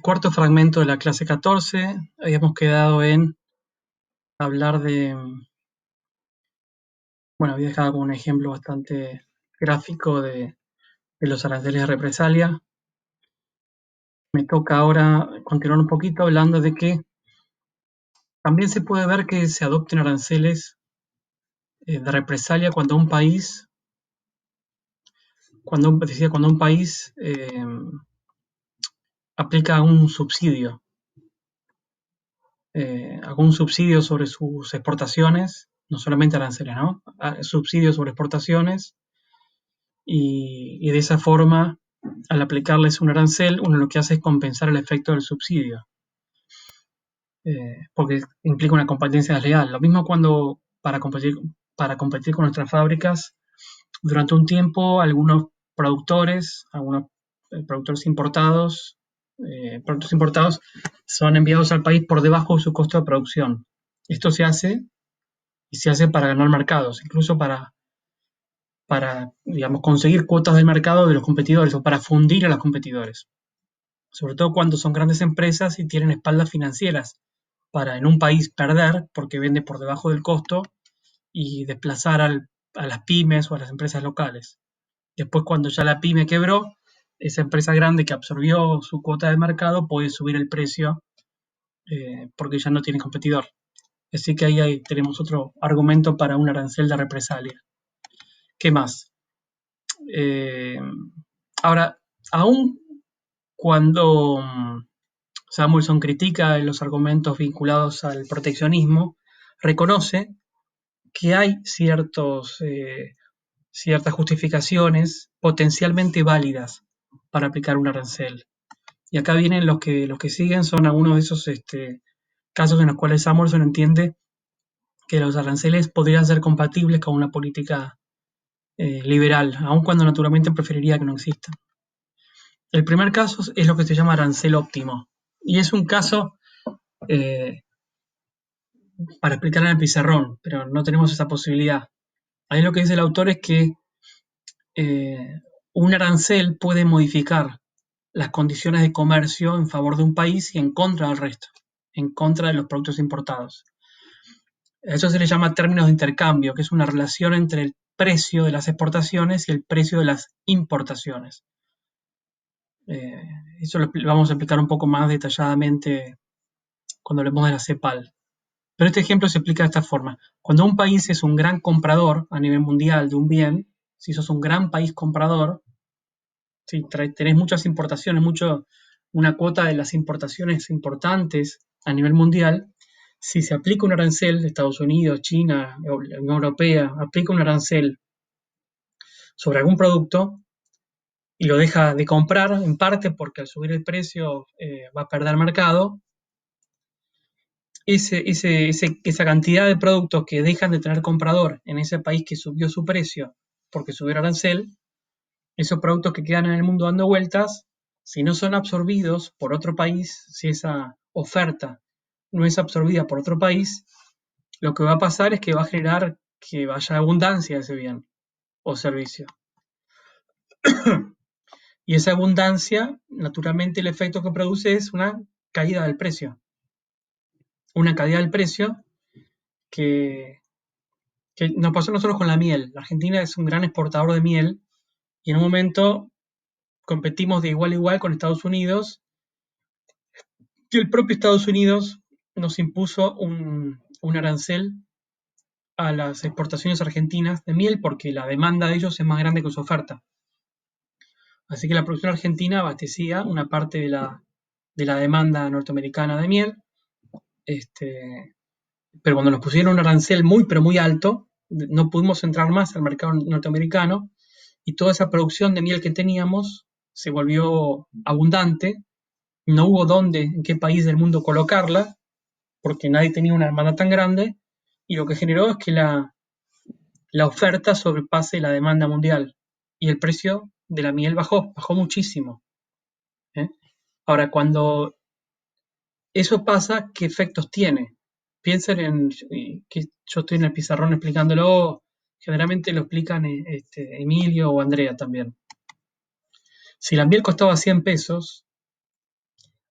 Cuarto fragmento de la clase 14. Habíamos quedado en hablar bueno, había dejado como un ejemplo bastante gráfico de los aranceles de represalia. Me toca ahora continuar un poquito hablando de que también se puede ver que se adopten aranceles de represalia cuando un país, cuando un país aplica un subsidio, algún subsidio sobre sus exportaciones, no solamente aranceles, ¿no? Subsidios sobre exportaciones y de esa forma, al aplicarles un arancel, uno lo que hace es compensar el efecto del subsidio, porque implica una competencia desleal. Lo mismo cuando para competir con nuestras fábricas, durante un tiempo algunos productos importados son enviados al país por debajo de su costo de producción. Esto se hace y se hace para ganar mercados, incluso para digamos, conseguir cuotas del mercado de los competidores o para fundir a los competidores, sobre todo cuando son grandes empresas y tienen espaldas financieras para en un país perder porque vende por debajo del costo y desplazar a las pymes o a las empresas locales. Después, cuando ya la pyme quebró, esa empresa grande que absorbió su cuota de mercado puede subir el precio porque ya no tiene competidor. Así que ahí tenemos otro argumento para un arancel de represalia. ¿Qué más? Eh, Ahora, aún cuando Samuelson critica los argumentos vinculados al proteccionismo, reconoce que hay ciertas justificaciones potencialmente válidas para aplicar un arancel. Y acá vienen los que siguen, son algunos de esos casos en los cuales Samuelson entiende que los aranceles podrían ser compatibles con una política liberal, aun cuando naturalmente preferiría que no existan. El primer caso es lo que se llama arancel óptimo, y es un caso eh, para explicar en el pizarrón, pero no tenemos esa posibilidad. Ahí lo que dice el autor es que eh, un arancel puede modificar las condiciones de comercio en favor de un país y en contra del resto, en contra de los productos importados. A eso se le llama términos de intercambio, que es una relación entre el precio de las exportaciones y el precio de las importaciones. Eh, Eso lo vamos a explicar un poco más detalladamente cuando hablemos de la CEPAL. Pero este ejemplo se explica de esta forma. Cuando un país es un gran comprador a nivel mundial de un bien, si sos un gran país comprador, si tenés muchas importaciones, una cuota de las importaciones importantes a nivel mundial, si se aplica un arancel de Estados Unidos, China, la Unión Europea, aplica un arancel sobre algún producto y lo deja de comprar en parte porque al subir el precio va a perder mercado, esa cantidad de productos que dejan de tener comprador en ese país que subió su precio porque subió el arancel, esos productos que quedan en el mundo dando vueltas, si no son absorbidos por otro país, si esa oferta no es absorbida por otro país, lo que va a pasar es que va a generar que haya abundancia de ese bien o servicio. Y esa abundancia, naturalmente, el efecto que produce es una caída del precio. Una caída del precio que, que nos pasó a nosotros con la miel. La Argentina es un gran exportador de miel y en un momento competimos de igual a igual con Estados Unidos, que el propio Estados Unidos nos impuso un arancel a las exportaciones argentinas de miel porque la demanda de ellos es más grande que su oferta. Así que la producción argentina abastecía una parte de la demanda norteamericana de miel, pero cuando nos pusieron un arancel muy, pero muy alto, no pudimos entrar más al mercado norteamericano y toda esa producción de miel que teníamos se volvió abundante. No hubo dónde, en qué país del mundo colocarla, porque nadie tenía una demanda tan grande, y lo que generó es que la oferta sobrepase la demanda mundial y el precio de la miel bajó muchísimo. ¿Eh? Ahora, cuando eso pasa, ¿qué efectos tiene? Piensen en que yo estoy en el pizarrón explicándolo, generalmente lo explican Emilio o Andrea también. Si la miel costaba 100 pesos,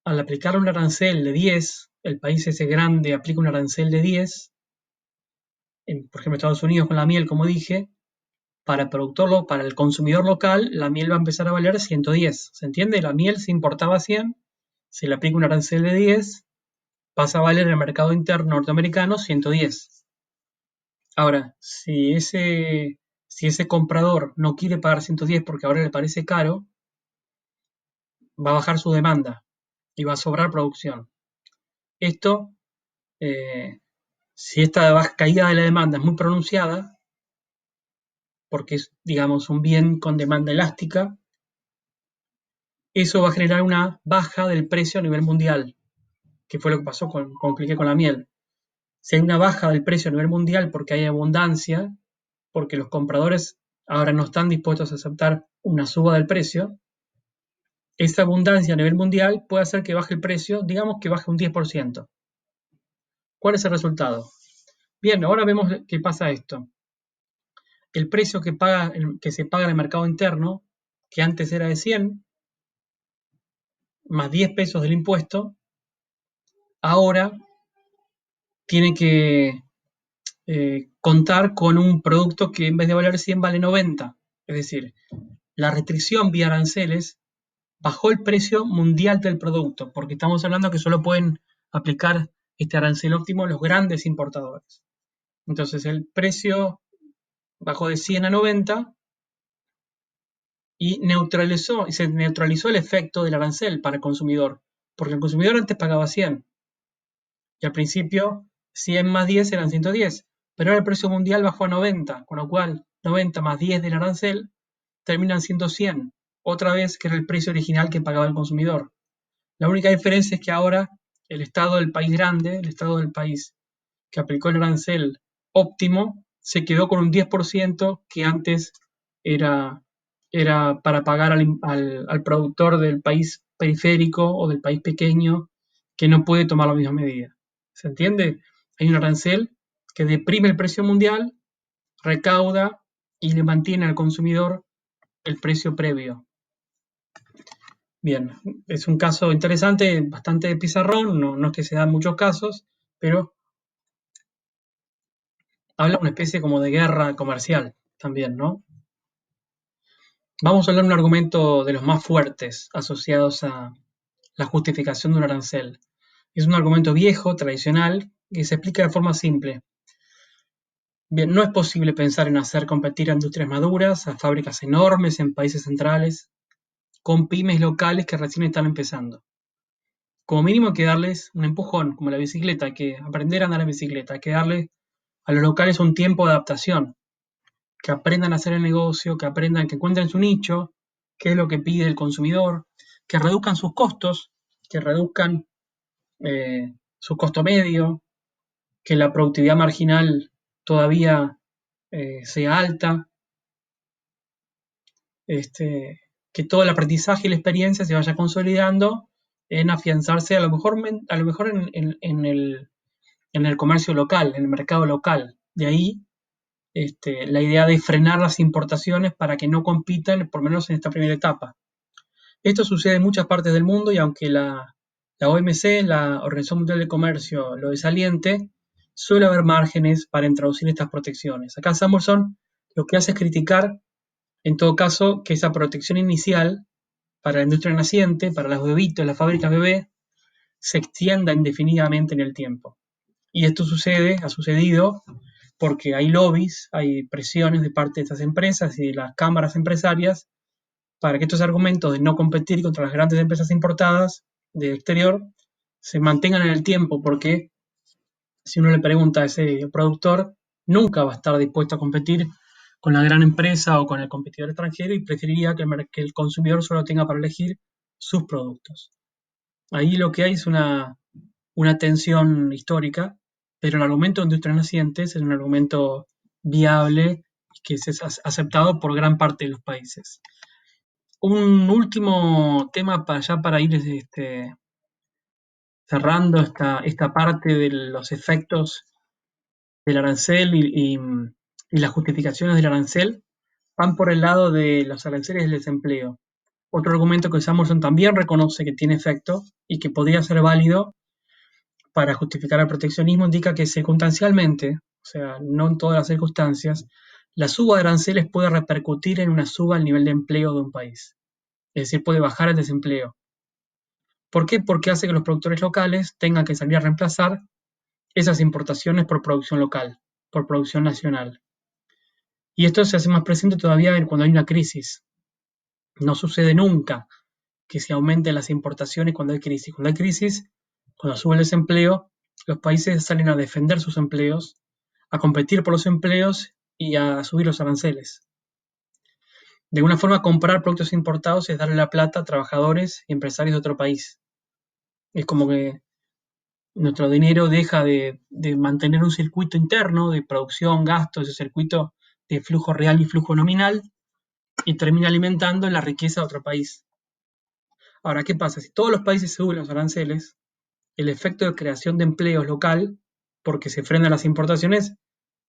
al aplicar un arancel de 10, el país ese grande aplica un arancel de 10, por ejemplo Estados Unidos con la miel, como dije, para el consumidor local, la miel va a empezar a valer 110. ¿Se entiende? La miel se importaba 100, se le aplica un arancel de 10, pasa a valer en el mercado interno norteamericano 110. Ahora, si ese comprador no quiere pagar 110 porque ahora le parece caro, va a bajar su demanda y va a sobrar producción. Esto, eh, si esta caída de la demanda es muy pronunciada, porque es, digamos, un bien con demanda elástica, eso va a generar una baja del precio a nivel mundial, que fue lo que pasó con cliqué con la miel. Si hay una baja del precio a nivel mundial porque hay abundancia, porque los compradores ahora no están dispuestos a aceptar una suba del precio, esa abundancia a nivel mundial puede hacer que baje el precio, digamos que baje un 10%. ¿Cuál es el resultado? Bien, ahora vemos qué pasa esto. El precio que se paga en el mercado interno, que antes era de 100, más 10 pesos del impuesto, ahora tiene que contar con un producto que en vez de valer 100 vale 90. Es decir, la restricción vía aranceles bajó el precio mundial del producto, porque estamos hablando que solo pueden aplicar este arancel óptimo los grandes importadores. Entonces el precio bajó de 100 a 90 y se neutralizó el efecto del arancel para el consumidor, porque el consumidor antes pagaba 100 y al principio 100 más 10 eran 110, pero ahora el precio mundial bajó a 90, con lo cual 90 más 10 del arancel terminan siendo 100, otra vez que era el precio original que pagaba el consumidor. La única diferencia es que ahora el Estado del país grande, el Estado del país que aplicó el arancel óptimo, se quedó con un 10% que antes era, era para pagar al productor del país periférico o del país pequeño que no puede tomar la misma medida. ¿Se entiende? Hay un arancel que deprime el precio mundial, recauda y le mantiene al consumidor el precio previo. Bien, es un caso interesante, bastante de pizarrón, no es que se dan muchos casos, pero habla de una especie como de guerra comercial también, ¿no? Vamos a hablar de un argumento de los más fuertes asociados a la justificación de un arancel. Es un argumento viejo, tradicional, que se explica de forma simple. Bien, no es posible pensar en hacer competir a industrias maduras, a fábricas enormes en países centrales, con pymes locales que recién están empezando. Como mínimo hay que darles un empujón, como la bicicleta, hay que aprender a andar en bicicleta, hay que darle a los locales un tiempo de adaptación, que aprendan a hacer el negocio, que aprendan, que encuentren su nicho, qué es lo que pide el consumidor, que reduzcan sus costos, que reduzcan su costo medio, que la productividad marginal todavía sea alta, que todo el aprendizaje y la experiencia se vaya consolidando en afianzarse a lo mejor en el comercio local, en el mercado local. De ahí la idea de frenar las importaciones para que no compitan, por lo menos en esta primera etapa. Esto sucede en muchas partes del mundo y aunque la OMC, la Organización Mundial de Comercio, lo desaliente, suele haber márgenes para introducir estas protecciones. Acá Samuelson lo que hace es criticar, en todo caso, que esa protección inicial para la industria naciente, para los bebitos, las fábricas bebé, se extienda indefinidamente en el tiempo. Y esto ha sucedido porque hay lobbies, hay presiones de parte de estas empresas y de las cámaras empresarias para que estos argumentos de no competir contra las grandes empresas importadas del exterior se mantengan en el tiempo, porque si uno le pregunta a ese productor, nunca va a estar dispuesto a competir con la gran empresa o con el competidor extranjero y preferiría que el consumidor solo tenga para elegir sus productos. Ahí lo que hay es una tensión histórica, pero el argumento de industrias nacientes es un argumento viable que es aceptado por gran parte de los países. Un último tema para ir cerrando esta parte de los efectos del arancel y las justificaciones del arancel, van por el lado de los aranceles del desempleo. Otro argumento que Samuelson también reconoce que tiene efecto y que podría ser válido para justificar el proteccionismo indica que circunstancialmente, o sea, no en todas las circunstancias, la suba de aranceles puede repercutir en una suba al nivel de empleo de un país. Es decir, puede bajar el desempleo. ¿Por qué? Porque hace que los productores locales tengan que salir a reemplazar esas importaciones por producción local, por producción nacional. Y esto se hace más presente todavía cuando hay una crisis. No sucede nunca que se aumenten las importaciones cuando hay crisis. Cuando hay crisis, cuando sube el desempleo, los países salen a defender sus empleos, a competir por los empleos y a subir los aranceles. De alguna forma, comprar productos importados es darle la plata a trabajadores y empresarios de otro país. Es como que nuestro dinero deja de mantener un circuito interno de producción, gasto, ese circuito de flujo real y flujo nominal, y termina alimentando la riqueza de otro país. Ahora, ¿qué pasa? Si todos los países suben los aranceles, el efecto de creación de empleos local, porque se frenan las importaciones,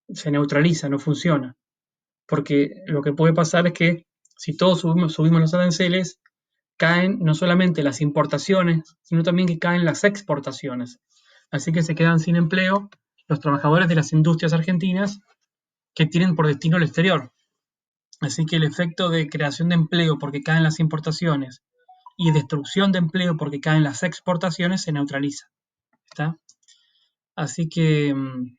se neutraliza, no funciona. Porque lo que puede pasar es que si todos subimos los aranceles, caen no solamente las importaciones, sino también que caen las exportaciones. Así que se quedan sin empleo los trabajadores de las industrias argentinas que tienen por destino el exterior. Así que el efecto de creación de empleo porque caen las importaciones y destrucción de empleo porque caen las exportaciones se neutraliza. ¿Está? Así que en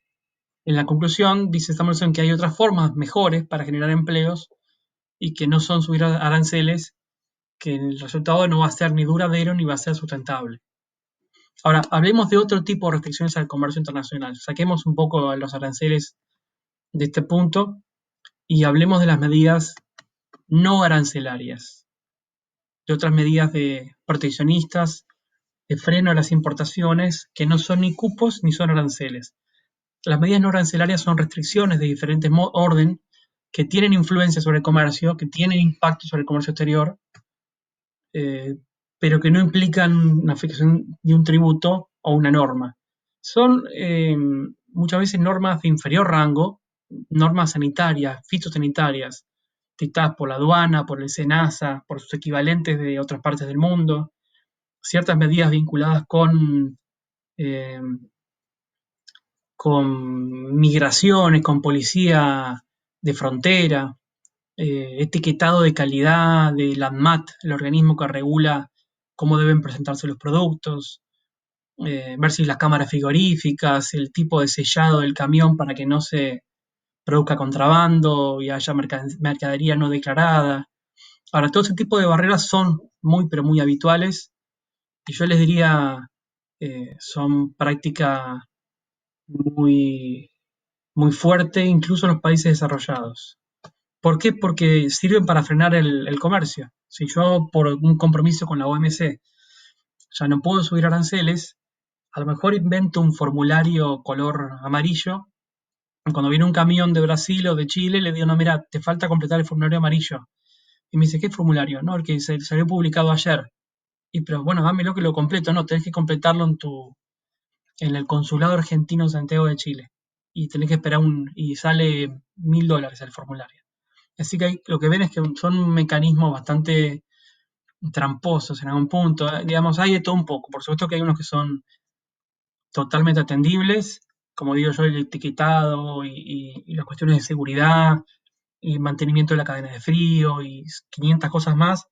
la conclusión dice Samuelson que hay otras formas mejores para generar empleos y que no son subir aranceles, que el resultado no va a ser ni duradero ni va a ser sustentable. Ahora, hablemos de otro tipo de restricciones al comercio internacional. Saquemos un poco los aranceles de este punto y hablemos de las medidas no arancelarias, de otras medidas de proteccionistas, de freno a las importaciones, que no son ni cupos ni son aranceles. Las medidas no arancelarias son restricciones de diferentes orden que tienen influencia sobre el comercio, que tienen impacto sobre el comercio exterior, eh, pero que no implican una fijación de un tributo o una norma. Son muchas veces normas de inferior rango, normas sanitarias, fitosanitarias, dictadas por la aduana, por el SENASA, por sus equivalentes de otras partes del mundo, ciertas medidas vinculadas eh, con migraciones, con policía de frontera, etiquetado de calidad de la ANMAT, el organismo que regula cómo deben presentarse los productos, ver si las cámaras frigoríficas, el tipo de sellado del camión para que no se produzca contrabando y haya mercadería no declarada. Ahora, todo ese tipo de barreras son muy, pero muy habituales y yo les diría, son práctica muy, muy fuerte, incluso en los países desarrollados. ¿Por qué? Porque sirven para frenar el comercio. Si yo, por un compromiso con la OMC, ya no puedo subir aranceles, a lo mejor invento un formulario color amarillo. Cuando viene un camión de Brasil o de Chile, le digo, no, mira, te falta completar el formulario amarillo. Y me dice, ¿qué formulario? No, el que se salió publicado ayer. Y pero bueno, dámelo que lo completo. No, tenés que completarlo en el consulado argentino en Santiago de Chile. Y tenés que esperar y sale $1000 el formulario. Así que lo que ven es que son mecanismos bastante tramposos en algún punto. Digamos, hay de todo un poco. Por supuesto que hay unos que son totalmente atendibles, como digo yo, el etiquetado y las cuestiones de seguridad y mantenimiento de la cadena de frío y 500 cosas más.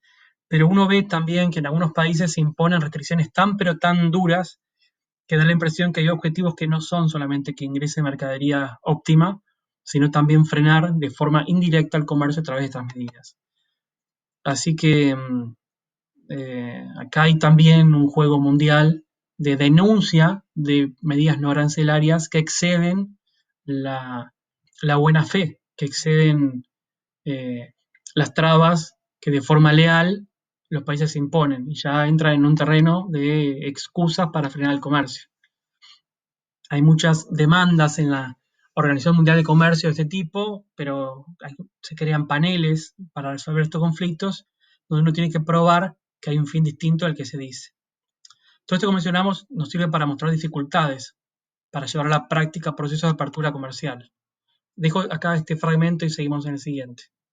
Pero uno ve también que en algunos países se imponen restricciones tan pero tan duras que da la impresión que hay objetivos que no son solamente que ingrese mercadería óptima, sino también frenar de forma indirecta el comercio a través de estas medidas. Así que acá hay también un juego mundial de denuncia de medidas no arancelarias que exceden la, la buena fe, que exceden eh, las trabas que de forma leal los países imponen y ya entra en un terreno de excusas para frenar el comercio. Hay muchas demandas en la Organización Mundial de Comercio de este tipo, pero se crean paneles para resolver estos conflictos donde uno tiene que probar que hay un fin distinto al que se dice. Todo esto que mencionamos nos sirve para mostrar dificultades, para llevar a la práctica procesos de apertura comercial. Dejo acá este fragmento y seguimos en el siguiente.